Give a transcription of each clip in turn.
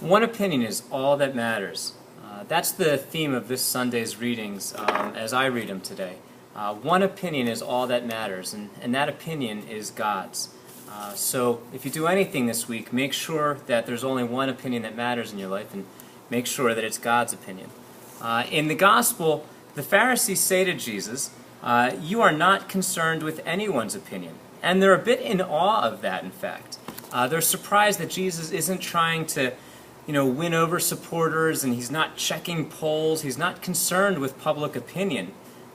One opinion is all that matters. That's the theme of this Sunday's readings as I read them today. One opinion is all that matters, and that opinion is God's. So if you do anything this week, make sure that there's only one opinion that matters in your life, and make sure that it's God's opinion. In the Gospel, the Pharisees say to Jesus, you are not concerned with anyone's opinion. And they're a bit in awe of that, in fact. They're surprised that Jesus isn't trying to win over supporters, and he's not checking polls. He's not concerned with public opinion.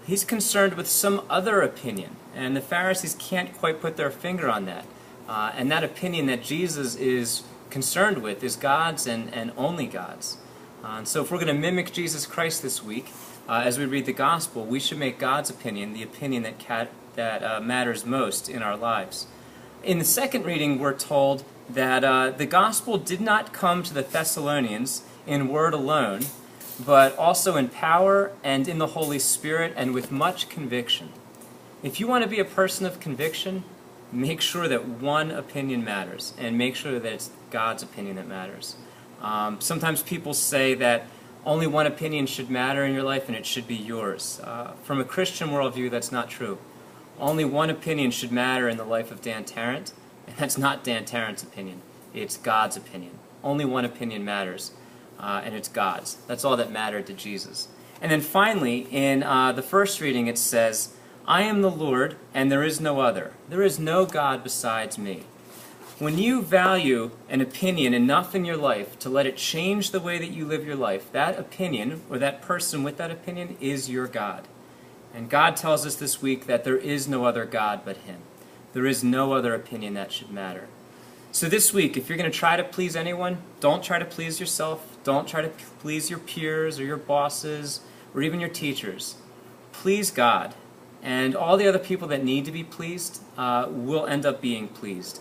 He's concerned with some other opinion, and the Pharisees can't quite put their finger on that. And that opinion that Jesus is concerned with is God's and only God's. And so if we're going to mimic Jesus Christ this week, as we read the Gospel, we should make God's opinion the opinion that matters most in our lives. In the second reading, we're told that the Gospel did not come to the Thessalonians in word alone, but also in power and in the Holy Spirit and with much conviction. If you want to be a person of conviction, make sure that one opinion matters, and make sure that it's God's opinion that matters. Sometimes people say that only one opinion should matter in your life and it should be yours. From a Christian worldview, that's not true. Only one opinion should matter in the life of Dan Tarrant, and that's not Dan Tarrant's opinion. It's God's opinion. Only one opinion matters, and it's God's. That's all that mattered to Jesus. And then finally, in the first reading, it says, I am the Lord, and there is no other. There is no God besides me. When you value an opinion enough in your life to let it change the way that you live your life, that opinion, or that person with that opinion, is your God. And God tells us this week that there is no other God but Him. There is no other opinion that should matter. So this week, if you're going to try to please anyone, don't try to please yourself. Don't try to please your peers or your bosses or even your teachers. Please God. And all the other people that need to be pleased will end up being pleased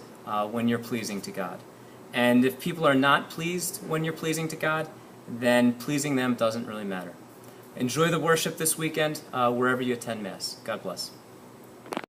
when you're pleasing to God. And if people are not pleased when you're pleasing to God, then pleasing them doesn't really matter. Enjoy the worship this weekend wherever you attend Mass. God bless.